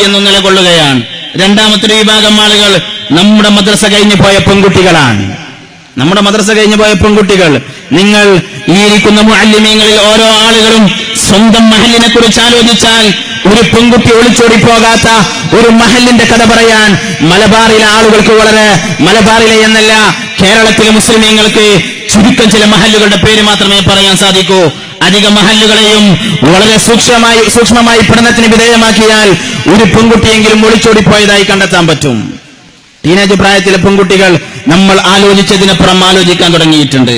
എന്ന് നിലകൊള്ളുകയാണ്. രണ്ടാമത്തെ വിഭാഗം ആളുകൾ നമ്മുടെ മദ്രസ കഴിഞ്ഞു പോയ പെൺകുട്ടികളാണ്. നമ്മുടെ മദ്രസ കഴിഞ്ഞു പോയ പെൺകുട്ടികൾ. നിങ്ങൾ ഈ ഇരിക്കുന്ന മുഅല്ലിമീങ്ങളിൽ ഓരോ ആളുകളും സ്വന്തം മഹല്ലിനെ കുറിച്ച് ആലോചിച്ചാൽ ഒരു പെൺകുട്ടി ഒളിച്ചോടി പോകാത്ത ഒരു മഹല്ലിന്റെ കഥ പറയാൻ മലബാറിലെ ആളുകൾക്ക് മലബാറിലെ എന്നല്ല കേരളത്തിലെ മുസ്ലിമീങ്ങൾക്ക് ചുരുക്കം ചില മഹല്ലുകളുടെ പേര് മാത്രമേ പറയാൻ സാധിക്കൂ. അധിക മഹല്ലുകളെയും വളരെ സൂക്ഷ്മമായി പഠനത്തിന് വിധേയമാക്കിയാൽ ഒരു പെൺകുട്ടിയെങ്കിലും ഒളിച്ചോടിപ്പോയതായി കണ്ടെത്താൻ പറ്റും. ടീനേജ് പ്രായത്തിലെ പെൺകുട്ടികൾ നമ്മൾ ആലോചിച്ചതിനപ്പുറം ആലോചിക്കാൻ തുടങ്ങിയിട്ടുണ്ട്.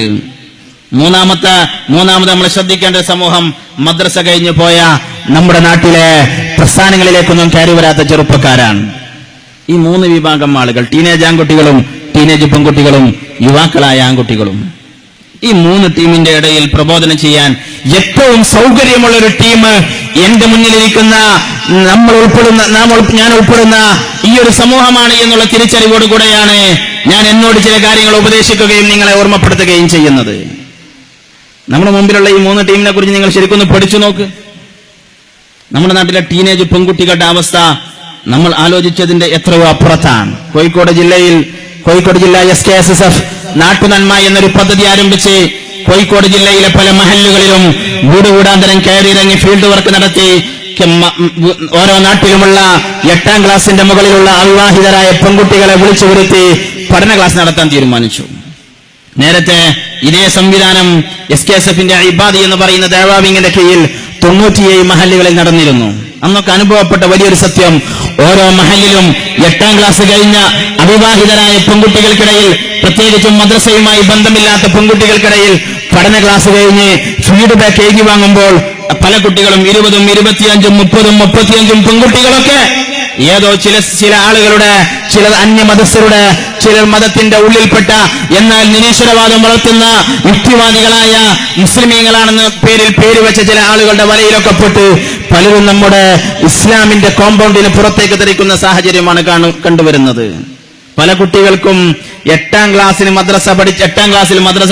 മൂന്നാമത് നമ്മൾ ശ്രദ്ധിക്കേണ്ട സമൂഹം മദ്രസ കഴിഞ്ഞു പോയ നമ്മുടെ നാട്ടിലെ പ്രസ്ഥാനങ്ങളിലേക്കൊന്നും കയറി വരാത്ത ചെറുപ്പക്കാരാണ്. ഈ മൂന്ന് വിഭാഗം ആളുകൾ, ടീനേജ് ആൺകുട്ടികളും ടീനേജ് പെൺകുട്ടികളും യുവാക്കളായ ആൺകുട്ടികളും. ഈ മൂന്ന് ടീമിന്റെ ഇടയിൽ പ്രബോധനം ചെയ്യാൻ ഏറ്റവും സൗകര്യമുള്ള ഒരു ടീം എന്റെ മുന്നിലിരിക്കുന്ന ഞാൻ ഉൾപ്പെടുന്ന ഈ ഒരു സമൂഹമാണ് എന്നുള്ള തിരിച്ചറിവോടുകൂടെയാണ് ഞാൻ എന്നോട് ചില കാര്യങ്ങൾ ഉപദേശിക്കുകയും നിങ്ങളെ ഓർമ്മപ്പെടുത്തുകയും ചെയ്യുന്നത്. നമ്മുടെ മുമ്പിലുള്ള ഈ മൂന്ന് ടീമിനെ കുറിച്ച് നിങ്ങൾ ശരിക്കൊന്ന് പഠിച്ചു നോക്ക്. നമ്മുടെ നാട്ടിലെ ടീനേജ് പെൺകുട്ടികളുടെ അവസ്ഥ നമ്മൾ ആലോചിച്ചതിന്റെ എത്രയോ അപ്പുറത്താണ്. കോഴിക്കോട് ജില്ല SKSSF നാട്ടുനന്മ എന്നൊരു പദ്ധതി ആരംഭിച്ച് കോഴിക്കോട് ജില്ലയിലെ പല മഹല്ലുകളിലും വീടുകൂടാന്തരം കയറിയിറങ്ങി ഫീൽഡ് വർക്ക് നടത്തി ഓരോ നാട്ടിലുമുള്ള 8ാം ക്ലാസിന്റെ മുകളിലുള്ള അവിവാഹിതരായ പെൺകുട്ടികളെ വിളിച്ചു വരുത്തി പഠന ക്ലാസ് നടത്താൻ തീരുമാനിച്ചു. നേരത്തെ ഇതേ സംവിധാനം SKSFന്റെ ഇബാദി എന്ന് പറയുന്ന ദഅവാ വിങ്ങിന്റെ കീഴിൽ 97 മഹല്ലുകളിൽ നടന്നിരുന്നു. അന്നൊക്കെ അനുഭവപ്പെട്ട വലിയൊരു സത്യം, ഓരോ മഹല്ലിലും 8ാം ക്ലാസ് കഴിഞ്ഞ അവിവാഹിതരായ പെൺകുട്ടികൾക്കിടയിൽ, പ്രത്യേകിച്ചും മദ്രസയുമായി ബന്ധമില്ലാത്ത പെൺകുട്ടികൾക്കിടയിൽ പഠന ക്ലാസ് കഴിഞ്ഞ് ഫീഡ്ബാക്ക് എഴുതി വാങ്ങുമ്പോൾ പല കുട്ടികളും 20, 25, 30, 35 പെൺകുട്ടികളൊക്കെ ഏതോ ചില ആളുകളുടെ, ചില അന്യമതസ്ഥരുടെ, ചിലർ മതത്തിന്റെ ഉള്ളിൽപ്പെട്ട എന്നാൽ നിരീശ്വരവാദം വളർത്തുന്ന യുക്തിവാദികളായ മുസ്ലിമീങ്ങളാണെന്ന് പേര് വെച്ച ചില ആളുകളുടെ വലയിലൊക്കെ പെട്ട് പലരും നമ്മുടെ ഇസ്ലാമിന്റെ കോമ്പൗണ്ടിന് പുറത്തേക്ക് തെറിക്കുന്ന സാഹചര്യമാണ് കണ്ടുവരുന്നത്. പല കുട്ടികൾക്കും 8ാം ക്ലാസ്സിൽ മദ്രസ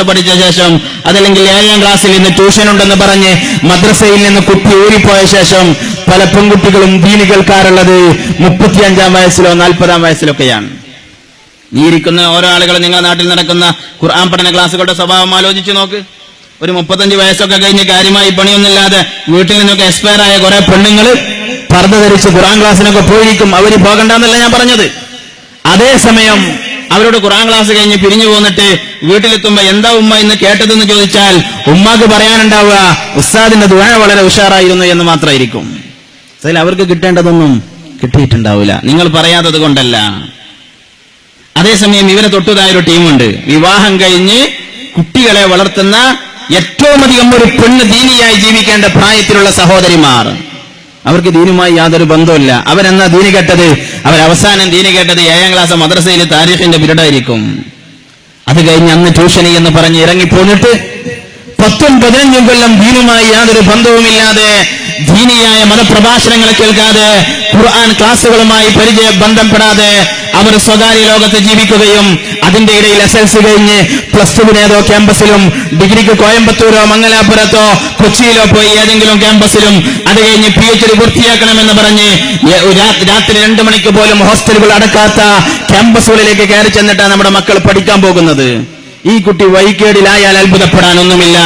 പഠിച്ച ശേഷം, അതല്ലെങ്കിൽ 7ാം ക്ലാസ്സിൽ ഇന്ന് ട്യൂഷൻ ഉണ്ടെന്ന് പറഞ്ഞ് മദ്രസയിൽ നിന്ന് കുട്ടി ഊരിപ്പോയ ശേഷം പല പെൺകുട്ടികളും ദീന് കേൾക്കാറുള്ളത് 35ാം വയസ്സിലോ 40ാം വയസ്സിലൊക്കെയാണ്. ഈ ഇരിക്കുന്ന ഓരോ ആളുകൾ നിങ്ങളുടെ നാട്ടിൽ നടക്കുന്ന ഖുർആൻ പഠന ക്ലാസ്സുകളുടെ സ്വഭാവം ആലോചിച്ചു നോക്ക്. ഒരു 35 വയസ്സൊക്കെ കഴിഞ്ഞ് കാര്യമായി പണിയൊന്നുമില്ലാതെ വീട്ടിൽ നിന്നൊക്കെ എക്സ്പയർ ആയ കുറെ പെണ്ണുങ്ങൾ പർദ്ദ ധരിച്ച് ഖുർആൻ ക്ലാസ്സിനൊക്കെ പോയിരിക്കും. അവര് പോകണ്ടെന്നല്ല ഞാൻ പറഞ്ഞത്. അതേസമയം അവരോട് ഖുർആൻ ക്ലാസ് കഴിഞ്ഞ് പിരിഞ്ഞു പോന്നിട്ട് വീട്ടിലെത്തുമ്പോ എന്താ ഉമ്മ ഇന്ന് കേട്ടതെന്ന് ചോദിച്ചാൽ ഉമ്മാക്ക് പറയാനുണ്ടാവുക ഉസ്താദിന്റെ ദുആ വളരെ ഉഷാറായിരുന്നു എന്ന് മാത്രമായിരിക്കും. അതിൽ അവർക്ക് കിട്ടേണ്ടതൊന്നും കിട്ടിയിട്ടുണ്ടാവില്ല, നിങ്ങൾ പറയാത്തത് കൊണ്ടല്ല. അതേസമയം ഇവരെ തൊട്ടതായൊരു ടീമുണ്ട്, വിവാഹം കഴിഞ്ഞ് കുട്ടികളെ വളർത്തുന്ന ഏറ്റവും അധികം ഒരു പെണ്ണ് ദീനിയായി ജീവിക്കേണ്ട പ്രായത്തിലുള്ള സഹോദരിമാർ. അവർക്ക് ദീനുമായി യാതൊരു ബന്ധമില്ല. അവരെന്നാ ദീന് കേട്ടത്? അവരവസാനം ദീന് കേട്ടത് 7ാം ക്ലാസ് മദ്രസയിൽ താരീഖിന്റെ പിരീഡായിരിക്കും. അത് കഴിഞ്ഞ് അന്ന് ട്യൂഷനി എന്ന് പറഞ്ഞ് ഇറങ്ങിപ്പോന്നിട്ട് 10ഉം 15ഉം കൊല്ലം ദീനുമായി യാതൊരു ബന്ധവുമില്ലാതെ, ദീനിയായ മതപ്രഭാഷണങ്ങൾ കേൾക്കാതെ, ഖുർആൻ ക്ലാസുകളുമായി ബന്ധപ്പെടാതെ അവർ സ്വകാര്യ ലോകത്ത് ജീവിക്കുകയും അതിന്റെ ഇടയിൽ SLC കഴിഞ്ഞ് +2 ഏതോ ക്യാമ്പസിലും, ഡിഗ്രിക്ക് കോയമ്പത്തൂരോ മംഗലാപുരത്തോ കൊച്ചിയിലോ പോയി ഏതെങ്കിലും ക്യാമ്പസിലും, അത് കഴിഞ്ഞ് PhD പൂർത്തിയാക്കണമെന്ന് പറഞ്ഞ് രാത്രി 2 മണിക്ക് പോലും ഹോസ്റ്റലുകൾ അടക്കാത്ത ക്യാമ്പസുകളിലേക്ക് കയറി ചെന്നിട്ടാണ് നമ്മുടെ മക്കൾ പഠിക്കാൻ പോകുന്നത്. ഈ കുട്ടി വൈകേടിലായാൽ അത്ഭുതപ്പെടാനൊന്നുമില്ല,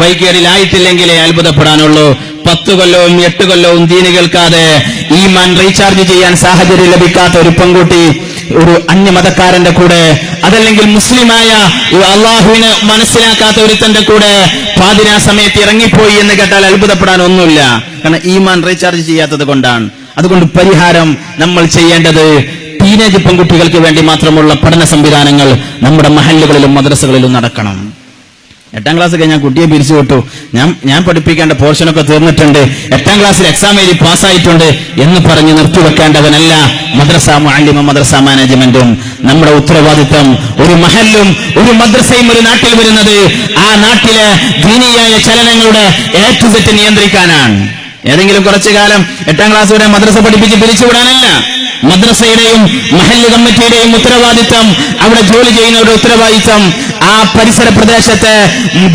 വൈകേടിലായിട്ടില്ലെങ്കിലേ അത്ഭുതപ്പെടാനുള്ളൂ. 10 കൊല്ലവും 8 കൊല്ലവും ദീന് കേൾക്കാതെ ഈമാൻ റീചാർജ് ചെയ്യാൻ സാഹചര്യം ലഭിക്കാത്ത ഒരു പെൺകുട്ടി ഒരു അന്യമതക്കാരന്റെ കൂടെ, അതല്ലെങ്കിൽ മുസ്ലിമായ അള്ളാഹുവിനെ മനസ്സിലാക്കാത്ത ഒരുത്തന്റെ കൂടെ പാതിരാ സമയത്ത് ഇറങ്ങിപ്പോയി എന്ന് കേട്ടാൽ അത്ഭുതപ്പെടാൻ ഒന്നുമില്ല. കാരണം ഈമാൻ റീചാർജ് ചെയ്യാത്തത് കൊണ്ടാണ്. അതുകൊണ്ട് പരിഹാരം നമ്മൾ ചെയ്യേണ്ടത് ടീനേജ് പെൺകുട്ടികൾക്ക് വേണ്ടി മാത്രമുള്ള പഠന സംവിധാനങ്ങൾ നമ്മുടെ മഹല്ലുകളിലും മദ്രസകളിലും നടക്കണം. 8ാം ക്ലാസ് കഴിഞ്ഞാൽ കുട്ടിയെ പിരിച്ചു വിട്ടു, ഞാൻ പഠിപ്പിക്കേണ്ട പോർഷനൊക്കെ തീർന്നിട്ടുണ്ട്, 8ാം ക്ലാസ്സിൽ എക്സാം എഴുതി പാസ്സായിട്ടുണ്ട് എന്ന് പറഞ്ഞ് നിർത്തിവെക്കേണ്ടവനല്ല മദ്രസ മുഅല്ലിമും മദ്രസ മാനേജ്മെന്റും. നമ്മുടെ ഉത്തരവാദിത്തം ഒരു മഹല്ലും ഒരു മദ്രസയും ഒരു നാട്ടിൽ വരുന്നത് ആ നാട്ടിലെ ദീനിയായ ചലനങ്ങളുടെ A to Z നിയന്ത്രിക്കാനാണ്. ഏതെങ്കിലും കുറച്ചു കാലം 8ാം ക്ലാസ് വരെ മദ്രസ പഠിപ്പിച്ച് പിരിച്ചുവിടാനല്ല. മദ്രസയുടെയും മഹല്ല് കമ്മിറ്റിയുടെയും ഉത്തരവാദിത്തം, അവിടെ ജോലി ചെയ്യുന്നവരുടെ ഉത്തരവാദിത്തം ആ പരിസര പ്രദേശത്തെ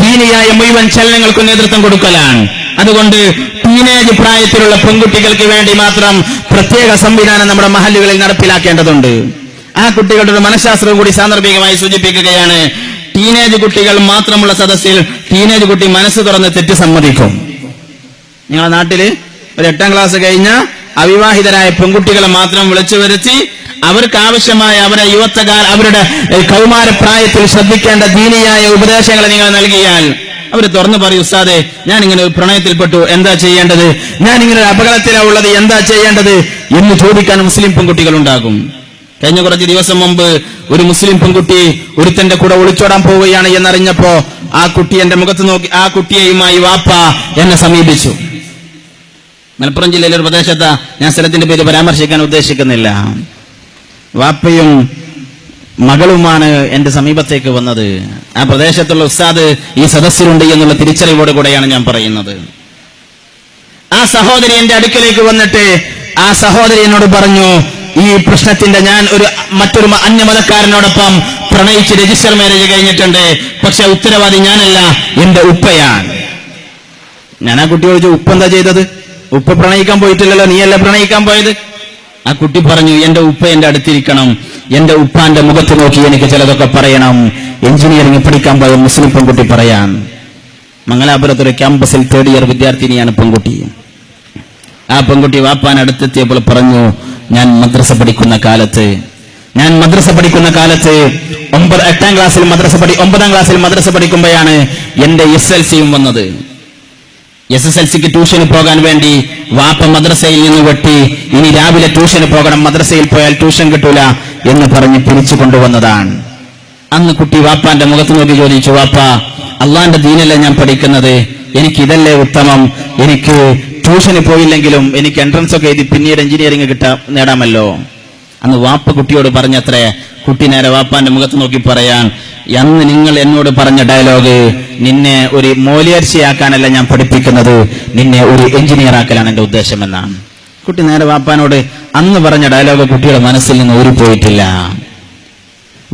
ദീനിയായ മുഴുവൻ ചലനങ്ങൾക്കും നേതൃത്വം കൊടുക്കലാണ്. അതുകൊണ്ട് ടീനേജ് പ്രായത്തിലുള്ള പെൺകുട്ടികൾക്ക് വേണ്ടി മാത്രം പ്രത്യേക സംവിധാനം നമ്മുടെ മഹല്ലുകളിൽ നടപ്പിലാക്കേണ്ടതുണ്ട്. ആ കുട്ടികളുടെ ഒരു മനഃശാസ്ത്രവും കൂടി സാന്ദർഭികമായി സൂചിപ്പിക്കുകയാണ്. ടീനേജ് കുട്ടികൾ മാത്രമുള്ള സദസ്സിൽ ടീനേജ് കുട്ടി മനസ്സ് തുറന്ന് തെറ്റ് സമ്മതിക്കും. നിങ്ങളുടെ നാട്ടില് ഒരു 8ാം ക്ലാസ് കഴിഞ്ഞ അവിവാഹിതരായ പെൺകുട്ടികളെ മാത്രം വിളിച്ചു വരുത്തി അവർക്ക് ആവശ്യമായ അവരുടെ കൗമാരപ്രായത്തിൽ ശ്രദ്ധിക്കേണ്ട ദീനിയായ ഉപദേശങ്ങൾ നിങ്ങൾ നൽകിയാൽ അവർ തുറന്നു പറയും, ഉസ്താദേ ഞാൻ ഇങ്ങനെ ഒരു പ്രണയത്തിൽപ്പെട്ടു, എന്താ ചെയ്യേണ്ടത്? ഞാൻ ഇങ്ങനെ ഒരു അപകടത്തിലാണ് ഉള്ളത്, എന്താ ചെയ്യേണ്ടത് എന്ന് ചോദിക്കാൻ മുസ്ലിം പെൺകുട്ടികൾ ഉണ്ടാകും. കഴിഞ്ഞ കുറച്ച് ദിവസം മുമ്പ് ഒരു മുസ്ലിം പെൺകുട്ടി ഒരുത്തന്റെ കൂടെ ഒളിച്ചോടാൻ പോവുകയാണ് എന്നറിഞ്ഞപ്പോ ആ കുട്ടി എന്റെ മുഖത്ത് നോക്കി, ആ കുട്ടിയെയുമായി വാപ്പ എന്നെ സമീപിച്ചു. മലപ്പുറം ജില്ലയിലെ ഒരു പ്രദേശത്ത്, ഞാൻ സ്ഥലത്തിന്റെ പേര് പരാമർശിക്കാൻ ഉദ്ദേശിക്കുന്നില്ല, വാപ്പയും മകളുമാണ് എന്റെ സമീപത്തേക്ക് വന്നത്. ആ പ്രദേശത്തുള്ള ഉസ്താദ് ഈ സദസ്സിലുണ്ട് എന്നുള്ള തിരിച്ചറിവോട് കൂടെയാണ് ഞാൻ പറയുന്നത്. ആ സഹോദരി എന്റെ അടുക്കലേക്ക് വന്നിട്ട് ആ സഹോദരി എന്നോട് പറഞ്ഞു, ഈ പ്രശ്നത്തിന്റെ ഞാൻ മറ്റൊരു അന്യമതക്കാരനോടൊപ്പം പ്രണയിച്ച് രജിസ്റ്റർ മാരേജ് കഴിഞ്ഞിട്ടുണ്ട്, പക്ഷെ ഉത്തരവാദി ഞാനല്ല, എന്റെ ഉപ്പയാണ്. ഞാൻ ആ കുട്ടിയോട് ചോദിച്ചു, ഉപ്പ എന്താ ചെയ്തത്? ഉപ്പ പ്രണയിക്കാൻ പോയിട്ടില്ലല്ലോ, നീയല്ല പ്രണയിക്കാൻ പോയത്? ആ കുട്ടി പറഞ്ഞു, എന്റെ ഉപ്പ എന്റെ അടുത്തിരിക്കണം, എന്റെ ഉപ്പാന്റെ മുഖത്ത് നോക്കി എനിക്ക് ചിലതൊക്കെ പറയണം. എഞ്ചിനീയറിംഗ് പഠിക്കാൻ പോയ മുസ്ലിം പെൺകുട്ടി പറയാൻ. മംഗലാപുരത്തൊരു ക്യാമ്പസിൽ 3rd ഇയർ വിദ്യാർത്ഥിനിയാണ് പെൺകുട്ടി. ആ പെൺകുട്ടി വാപ്പാൻ അടുത്തെത്തിയപ്പോൾ പറഞ്ഞു, ഞാൻ മദ്രസ പഠിക്കുന്ന കാലത്ത് 8ാം ക്ലാസ്സിൽ 9ാം ക്ലാസ്സിൽ മദ്രസ പഠിക്കുമ്പോഴാണ് എന്റെ SSLCയും വന്നത്. SSLCക്ക് ട്യൂഷന് പോകാൻ വേണ്ടി വാപ്പ മദ്രസയിൽ നിന്ന് വെട്ടി, ഇനി രാവിലെ ട്യൂഷന് പോകണം, മദ്രസയിൽ പോയാൽ ട്യൂഷൻ കിട്ടൂല എന്ന് പറഞ്ഞ് പിരിച്ചു കൊണ്ടുവന്നതാണ്. അന്ന് കുട്ടി വാപ്പാന്റെ മുഖത്ത് നോക്കി ചോദിച്ചു, വാപ്പ അള്ളാന്റെ ദീനല്ലേ ഞാൻ പഠിക്കുന്നത്, എനിക്ക് ഇതല്ലേ ഉത്തമം, എനിക്ക് ട്യൂഷന് പോയില്ലെങ്കിലും എനിക്ക് എൻട്രൻസ് ഒക്കെ എഴുതി പിന്നീട് എഞ്ചിനീയറിംഗ് നേടാമല്ലോ. അന്ന് വാപ്പ കുട്ടിയോട് പറഞ്ഞത്രേ. കുട്ടി നേരെ വാപ്പാന്റെ മുഖത്ത് നോക്കി പറയാൻ, അന്ന് നിങ്ങൾ എന്നോട് പറഞ്ഞ ഡയലോഗ്, നിന്നെ ഒരു മോലിയർച്ചയാക്കാനല്ല ഞാൻ പഠിപ്പിക്കുന്നത്, നിന്നെ ഒരു എഞ്ചിനീയർ ആക്കലാണ് എന്റെ ഉദ്ദേശമെന്നാണ്. കുട്ടി നേരെ വാപ്പാനോട് അന്ന് പറഞ്ഞ ഡയലോഗ് കുട്ടിയുടെ മനസ്സിൽ നിന്ന് ഊരിപ്പോയിട്ടില്ല.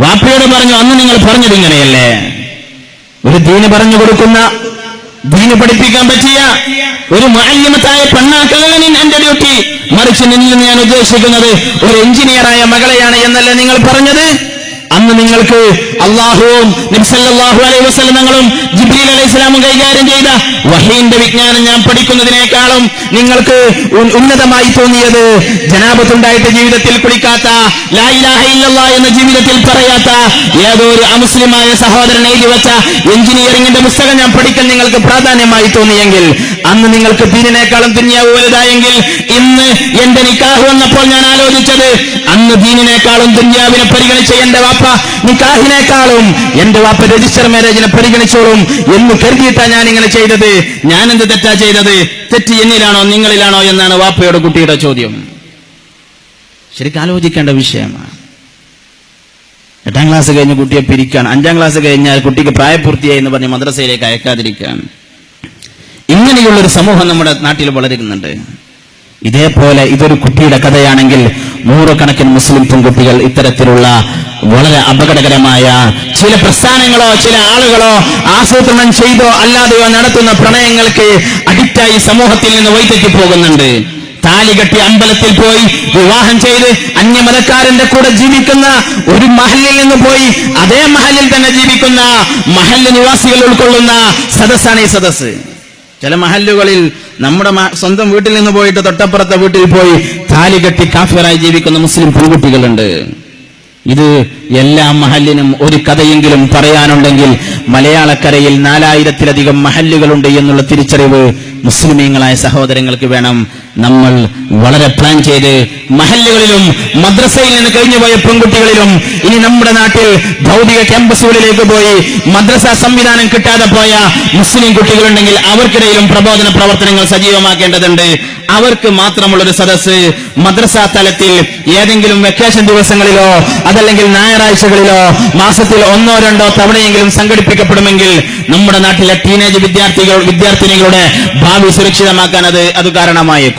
വാപ്പയോട് പറഞ്ഞു, അന്ന് നിങ്ങൾ പറഞ്ഞത് ഇങ്ങനെയല്ലേ, ഒരു ദീന് പറഞ്ഞു കൊടുക്കുന്ന, ദീന് പഠിപ്പിക്കാൻ പറ്റിയ ഒരു മുഅല്ലിമത്തായ പെണ്ണാക്കലല്ല എന്റെ ഡ്യൂട്ടി, മറിച്ച് നിന്നിൽ നിന്ന് ഞാൻ ഉദ്ദേശിക്കുന്നത് ഒരു എഞ്ചിനീയറായ മകളെയാണ് എന്നല്ലേ നിങ്ങൾ പറഞ്ഞത്? അന്ന് നിങ്ങൾക്ക് അല്ലാഹുവും നബി സല്ലല്ലാഹു അലൈഹി വസല്ലമയും ജിബ്രീൽ അലൈഹിസ്സലാമും കൈകാര്യം ചെയ്ത വഹീന്റെ വിജ്ഞാനം ഞാൻ പഠിക്കുന്നതിനേക്കാളും നിങ്ങൾക്ക് ഉന്നതമായി തോന്നിയത് ജനാബത്തുണ്ടായിട്ട് ജീവിതത്തിൽ കുളിക്കാത്ത, ലാ ഇലാഹ ഇല്ലല്ലാഹ് എന്ന ജീവിതത്തിൽ പറയാത്ത ഏതോ ഒരു അമുസ്ലിമായ സഹോദരൻ എഴുതി വെച്ച എഞ്ചിനീയറിംഗിന്റെ പുസ്തകം ഞാൻ പഠിക്കാൻ നിങ്ങൾക്ക് പ്രാധാന്യമായി തോന്നിയെങ്കിൽ, അന്ന് നിങ്ങൾക്ക് ദീനിനേക്കാളും ദുനിയാവ് വലുതായെങ്കിൽ, ഇന്ന് എന്റെ നിക്കാഹ് വന്നപ്പോൾ ഞാൻ ആലോചിച്ചത്, അന്ന് ദീനിനേക്കാളും ദുനിയാവിനെ പരിഗണിച്ച എന്റെ വാപ്പ നിക്കാഹിനേക്കാളും എന്റെ വാപ്പ രജിസ്റ്റർ മാരേജിനെ പരിഗണിച്ചോളും എന്ന് കരുതിയിട്ടാണ് ഞാൻ ഇങ്ങനെ ചെയ്തത്. ഞാൻ എന്ത് തെറ്റാ ചെയ്തത്? തെറ്റ് എന്നിലാണോ നിങ്ങളിലാണോ എന്നാണ് വാപ്പയുടെ കുട്ടിയുടെ ചോദ്യം. ശരിക്കും ആലോചിക്കേണ്ട വിഷയമാണ്. 8ാം ക്ലാസ് കഴിഞ്ഞ് കുട്ടിയെ പിരിക്കാൻ, 5ാം ക്ലാസ് കഴിഞ്ഞാൽ കുട്ടിക്ക് പ്രായപൂർത്തിയായി എന്ന് പറഞ്ഞ് മദ്രസയിലേക്ക് അയക്കാതിരിക്കാൻ, ഇങ്ങനെയുള്ളൊരു സമൂഹം നമ്മുടെ നാട്ടിൽ വളരുന്നുണ്ട്. ഇതേപോലെ ഇതൊരു കുട്ടിയുടെ കഥയാണെങ്കിൽ 100 കണക്കിന് മുസ്ലിം പെൺകുട്ടികൾ ഇത്തരത്തിലുള്ള വളരെ അപകടകരമായ ചില പ്രസ്ഥാനങ്ങളോ ചില ആളുകളോ ആസൂത്രണം ചെയ്തോ അല്ലാതെയോ നടത്തുന്ന പ്രണയങ്ങൾക്ക് അഡിക്റ്റായി സമൂഹത്തിൽ നിന്ന് വഴിതെറ്റി പോകുന്നുണ്ട്. താലികെട്ടി അമ്പലത്തിൽ പോയി വിവാഹം ചെയ്ത് അന്യമതക്കാരന്റെ കൂടെ ജീവിക്കുന്ന ഒരു മഹല്ലിൽ നിന്ന് പോയി അതേ മഹല്ലിൽ തന്നെ ജീവിക്കുന്ന മഹല്ല് നിവാസികൾ ഉൾക്കൊള്ളുന്ന സദസ്സാണ് ഈ സദസ്സ്. ചില മഹല്ലുകളിൽ നമ്മുടെ സ്വന്തം വീട്ടിൽ നിന്ന് പോയിട്ട് തൊട്ടപ്പുറത്തെ വീട്ടിൽ പോയി താലി കെട്ടി കാഫിറായി ജീവിക്കുന്ന മുസ്ലിം പെൺകുട്ടികളുണ്ട്. ഇത് എല്ലാ മഹല്ലിനും ഒരു കഥയെങ്കിലും പറയാനുണ്ടെങ്കിൽ മലയാളക്കരയിൽ 4000-ലധികം മഹല്ലുകളുണ്ട് എന്നുള്ള തിരിച്ചറിവ് മുസ്ലിമീങ്ങളായ സഹോദരങ്ങൾക്ക് വേണം. നമ്മൾ വളരെ പ്ലാൻ ചെയ്ത് മഹല്ലുകളിലും മദ്രസയിൽ നിന്ന് കഴിഞ്ഞുപോയ പെൺകുട്ടികളിലും ഇനി നമ്മുടെ നാട്ടിൽ ഭൗതിക ക്യാമ്പസുകളിലേക്ക് പോയി മദ്രസ സംവിധാനം കിട്ടാതെ പോയ മുസ്ലിം കുട്ടികളുണ്ടെങ്കിൽ അവർക്കിടയിലും പ്രബോധന പ്രവർത്തനങ്ങൾ സജീവമാക്കേണ്ടതുണ്ട്. അവർക്ക് മാത്രമുള്ളൊരു സദസ്സ് മദ്രസ തലത്തിൽ ഏതെങ്കിലും വെക്കേഷൻ ദിവസങ്ങളിലോ അതല്ലെങ്കിൽ ഞായറാഴ്ചകളിലോ മാസത്തിൽ 1-2 തവണയെങ്കിലും സംഘടിപ്പിക്കപ്പെടുമെങ്കിൽ നമ്മുടെ നാട്ടിലെ ടീനേജ് വിദ്യാർത്ഥിനികളുടെ ഭാവി സുരക്ഷിതമാക്കാൻ അത് കാരണമായേക്കും.